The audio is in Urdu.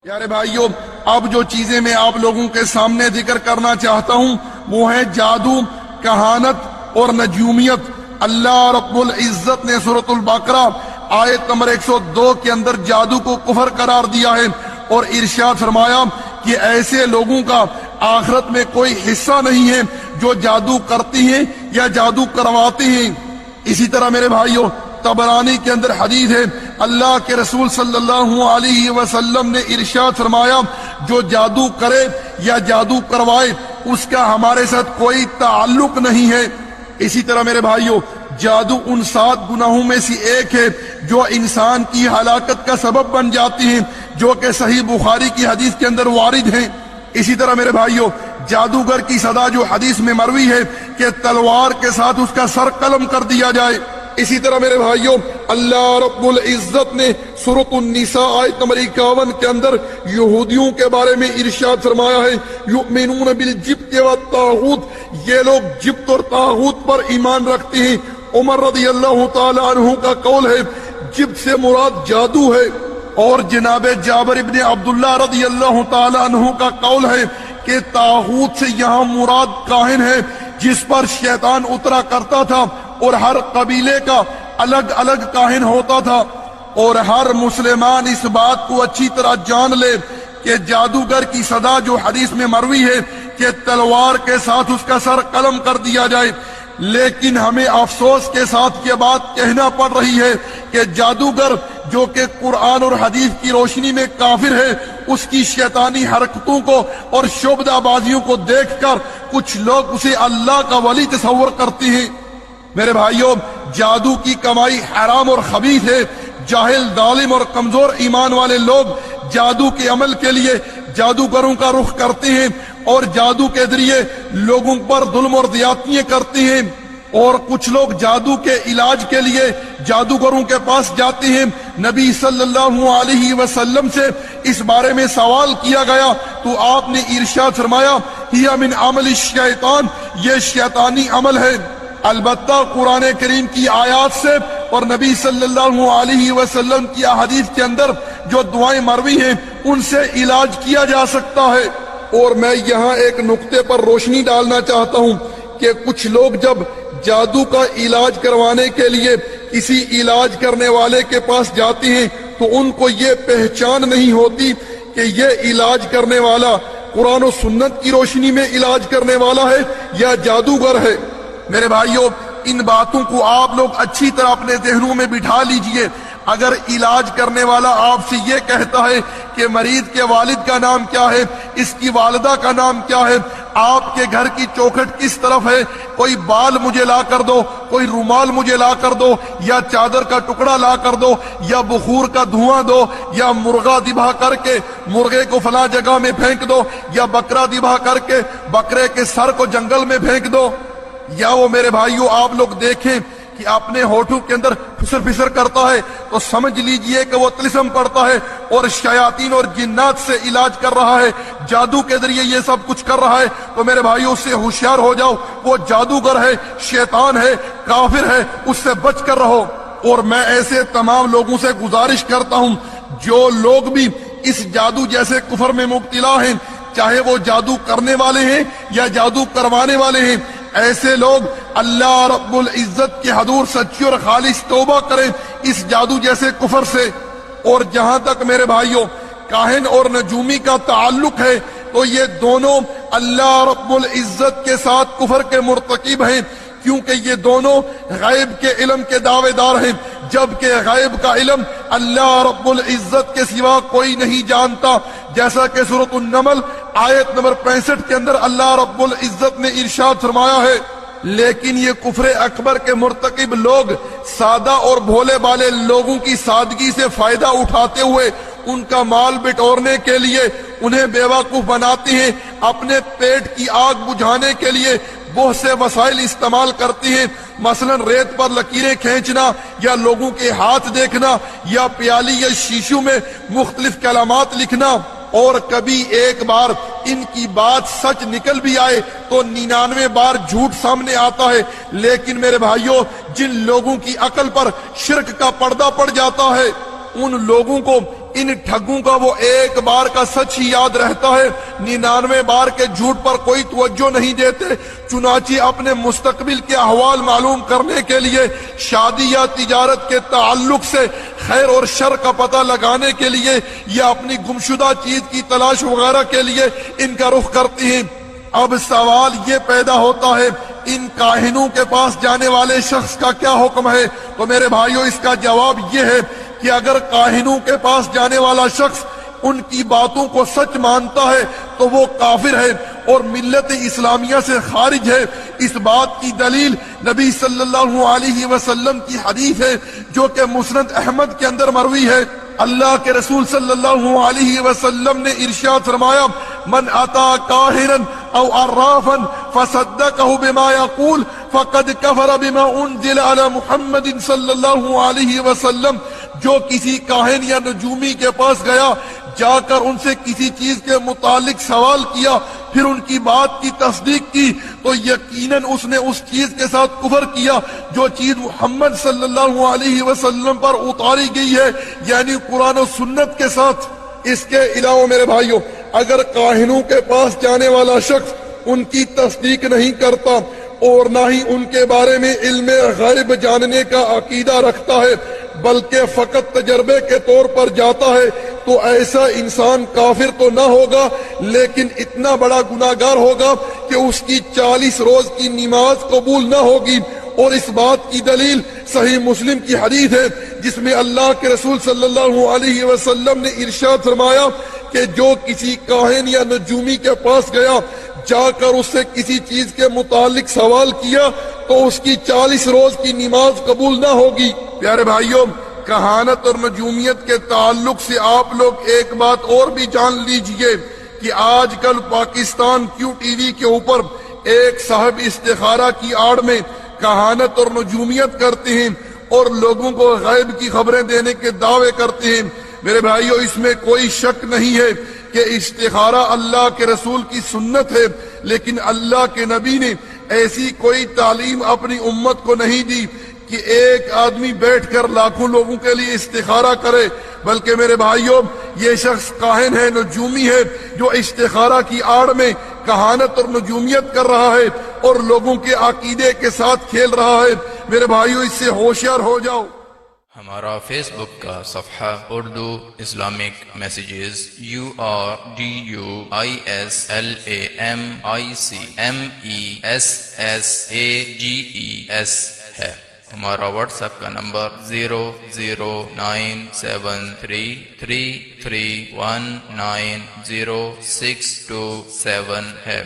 پیارے بھائیوں، اب جو چیزیں میں آپ لوگوں کے سامنے ذکر کرنا چاہتا ہوں وہ ہے جادو، کہانت اور نجومیت۔ اللہ رب العزت نے سورۃ البقرہ آیت نمبر 102 کے اندر جادو کو کفر قرار دیا ہے اور ارشاد فرمایا کہ ایسے لوگوں کا آخرت میں کوئی حصہ نہیں ہے جو جادو کرتی ہیں یا جادو کرواتے ہیں۔ اسی طرح میرے بھائیوں، طبرانی کے اندر حدیث ہے، اللہ کے رسول صلی اللہ علیہ وسلم نے ارشاد فرمایا جو جادو کرے یا جادو کروائے اس کا ہمارے ساتھ کوئی تعلق نہیں ہے۔ اسی طرح میرے بھائیوں، جادو ان 7 گناہوں میں سے ایک ہے جو انسان کی ہلاکت کا سبب بن جاتی ہیں، جو کہ صحیح بخاری کی حدیث کے اندر وارد ہیں۔ اسی طرح میرے بھائیوں، جادوگر کی سزا جو حدیث میں مروی ہے کہ تلوار کے ساتھ اس کا سر قلم کر دیا جائے۔ اسی طرح میرے بھائیوں، اللہ رب العزت نے سورۃ النساء آیت نمبر 51 کے اندر یہودیوں کے بارے میں ارشاد فرمایا ہے، یؤمنون بالجبت والطاغوت، یہ لوگ جبت اور طاغوت پر ایمان رکھتے ہیں۔ عمر رضی اللہ تعالی عنہ کا قول ہے جبت سے مراد جادو ہے، اور جناب جابر ابن عبداللہ رضی اللہ تعالی عنہ کا قول ہے کہ طاغوت سے یہاں مراد کاہن ہے جس پر شیطان اترا کرتا تھا، اور ہر قبیلے کا الگ الگ کاہن ہوتا تھا۔ اور ہر مسلمان اس بات کو اچھی طرح جان لے کہ جادوگر کی سزا جو حدیث میں مروی ہے کہ تلوار کے ساتھ اس کا سر قلم کر دیا جائے، لیکن ہمیں افسوس کے ساتھ یہ بات کہنا پڑ رہی ہے کہ جادوگر جو کہ قرآن اور حدیث کی روشنی میں کافر ہے، اس کی شیطانی حرکتوں کو اور شعبدہ بازیوں کو دیکھ کر کچھ لوگ اسے اللہ کا ولی تصور کرتے ہیں۔ میرے بھائیوں، جادو کی کمائی حرام اور خبیث ہے۔ جاہل، ظالم اور کمزور ایمان والے لوگ جادو کے عمل کے لیے جادوگروں کا رخ کرتے ہیں اور جادو کے ذریعے لوگوں پر ظلم اور زیادتیاں کرتے ہیں، اور کچھ لوگ جادو کے علاج کے لیے جادوگروں کے پاس جاتے ہیں۔ نبی صلی اللہ علیہ وسلم سے اس بارے میں سوال کیا گیا تو آپ نے ارشاد فرمایا ہی من عمل الشیطان، یہ شیطانی عمل ہے۔ البتہ قرآن کریم کی آیات سے اور نبی صلی اللہ علیہ وسلم کی احادیث کے اندر جو دعائیں مروی ہیں ان سے علاج کیا جا سکتا ہے۔ اور میں یہاں ایک نقطے پر روشنی ڈالنا چاہتا ہوں کہ کچھ لوگ جب جادو کا علاج کروانے کے لیے کسی علاج کرنے والے کے پاس جاتے ہیں تو ان کو یہ پہچان نہیں ہوتی کہ یہ علاج کرنے والا قرآن و سنت کی روشنی میں علاج کرنے والا ہے یا جادوگر ہے۔ میرے بھائیوں، ان باتوں کو آپ لوگ اچھی طرح اپنے ذہنوں میں بٹھا لیجئے۔ اگر علاج کرنے والا آپ سے یہ کہتا ہے کہ مریض کے والد کا نام کیا ہے، اس کی والدہ کا نام کیا ہے، آپ کے گھر کی چوکھٹ کس طرف ہے، کوئی بال مجھے لا کر دو، کوئی رومال مجھے لا کر دو، یا چادر کا ٹکڑا لا کر دو، یا بخور کا دھواں دو، یا مرغا ذبح کر کے مرغے کو فلاں جگہ میں پھینک دو، یا بکرا ذبح کر کے بکرے کے سر کو جنگل میں پھینک دو، یا وہ میرے بھائیوں آپ لوگ دیکھیں کہ اپنے ہونٹوں کے اندر پھسر پھسر کرتا ہے تو سمجھ لیجئے کہ وہ طلسم پڑتا ہے اور شیاطین اور جنات سے علاج کر رہا ہے، جادو کے ذریعے یہ سب کچھ کر رہا ہے۔ تو میرے بھائیوں اس سے ہوشیار ہو جاؤ، وہ جادوگر ہے، شیطان ہے، کافر ہے، اس سے بچ کر رہو۔ اور میں ایسے تمام لوگوں سے گزارش کرتا ہوں جو لوگ بھی اس جادو جیسے کفر میں مبتلا ہیں، چاہے وہ جادو کرنے والے ہیں یا جادو کروانے والے ہیں، ایسے لوگ اللہ رب العزت کے حضور سچی اور خالص توبہ کریں اس جادو جیسے کفر سے۔ اور جہاں تک میرے بھائیوں کاہن اور نجومی کا تعلق ہے تو یہ دونوں اللہ رب العزت کے ساتھ کفر کے مرتکب ہیں، کیونکہ یہ دونوں غیب کے علم کے دعوے دار ہیں، جبکہ غیب کا علم اللہ رب العزت کے سوا کوئی نہیں جانتا، جیسا کہ سورۃ النمل آیت نمبر 65 کے اندر اللہ رب العزت نے ارشاد فرمایا ہے۔ لیکن یہ کفر اکبر کے مرتکب لوگ سادہ اور بھولے بالے لوگوں کی سادگی سے فائدہ اٹھاتے ہوئے ان کا مال بٹورنے کے لیے انہیں بیوقوف بناتے ہیں، اپنے پیٹ کی آگ بجھانے کے لیے بہت سے وسائل استعمال کرتے ہیں، مثلا ریت پر لکیریں کھینچنا، یا لوگوں کے ہاتھ دیکھنا، یا پیالی یا شیشوں میں مختلف کلمات لکھنا۔ اور کبھی ایک بار ان کی بات سچ نکل بھی آئے تو 99 بار جھوٹ سامنے آتا ہے۔ لیکن میرے بھائیوں، جن لوگوں کی عقل پر شرک کا پردہ پڑ جاتا ہے ان لوگوں کو ان ٹھگوں کا وہ ایک بار کا سچ ہی یاد رہتا ہے، 99 بار کے جھوٹ پر کوئی توجہ نہیں دیتے۔ چنانچہ اپنے مستقبل کے احوال معلوم کرنے کے لیے، شادی یا تجارت کے تعلق سے خیر اور شر کا پتہ لگانے کے لیے، یا اپنی گمشدہ چیز کی تلاش وغیرہ کے لیے ان کا رخ کرتی ہیں۔ اب سوال یہ پیدا ہوتا ہے، ان کاہنوں کے پاس جانے والے شخص کا کیا حکم ہے؟ تو میرے بھائیوں، اس کا جواب یہ ہے کہ اگر کاہنوں کے پاس جانے والا شخص ان کی باتوں کو سچ مانتا ہے تو وہ کافر ہے اور ملت اسلامیہ سے خارج ہے۔ اس بات کی دلیل نبی صلی اللہ علیہ وسلم کی حدیث ہے جو کہ مسند احمد کے اندر مروی ہے۔ اللہ کے رسول صلی اللہ علیہ وسلم نے ارشاد فرمایا، من اتا کاہنا او عرافا فصدقہ بما یقول فقد کفر بما انزل علی محمد صلی اللہ علیہ وسلم۔ جو کسی کاہن یا نجومی کے پاس گیا، جا کر ان سے کسی چیز کے متعلق سوال کیا، پھر ان کی بات کی تصدیق کی، تو یقیناً اس نے اس چیز کے ساتھ کفر کیا جو چیز محمد صلی اللہ علیہ وسلم پر اتاری گئی ہے، یعنی قرآن و سنت کے ساتھ۔ اس کے علاوہ میرے بھائیوں، اگر کاہنوں کے پاس جانے والا شخص ان کی تصدیق نہیں کرتا اور نہ ہی ان کے بارے میں علم غیب جاننے کا عقیدہ رکھتا ہے، بلکہ فقط تجربے کے طور پر جاتا ہے، تو ایسا انسان کافر تو نہ ہوگا لیکن اتنا بڑا گناہگار ہوگا کہ اس کی 40 روز کی نماز قبول نہ ہوگی۔ اور اس بات کی دلیل صحیح مسلم کی حدیث ہے جس میں اللہ کے رسول صلی اللہ علیہ وسلم نے ارشاد فرمایا کہ جو کسی کاہن یا نجومی کے پاس گیا، جا کر اس سے کسی چیز کے متعلق سوال کیا، تو اس کی 40 روز کی نماز قبول نہ ہوگی۔ پیارے بھائیوں، کہانت اور نجومیت کے تعلق سے آپ لوگ ایک بات اور بھی جان لیجئے کہ آج کل پاکستان کیو ٹی وی کے اوپر ایک صاحب استخارہ کی آڑ میں کہانت اور نجومیت کرتے ہیں اور لوگوں کو غیب کی خبریں دینے کے دعوے کرتے ہیں۔ میرے بھائیوں، اس میں کوئی شک نہیں ہے کہ استخارہ اللہ کے رسول کی سنت ہے، لیکن اللہ کے نبی نے ایسی کوئی تعلیم اپنی امت کو نہیں دی کہ ایک آدمی بیٹھ کر لاکھوں لوگوں کے لیے استخارہ کرے، بلکہ میرے بھائیوں، یہ شخص کاہن ہے، نجومی ہے، جو استخارہ کی آڑ میں کہانت اور نجومیت کر رہا ہے اور لوگوں کے عقیدے کے ساتھ کھیل رہا ہے۔ میرے بھائیوں، اس سے ہوشیار ہو جاؤ۔ ہمارا فیس بک کا صفحہ اردو اسلامک میسیجز URDUISLAMICMESSAGES ہے۔ ہمارا واٹس ایپ کا نمبر 0097333190627 ہے۔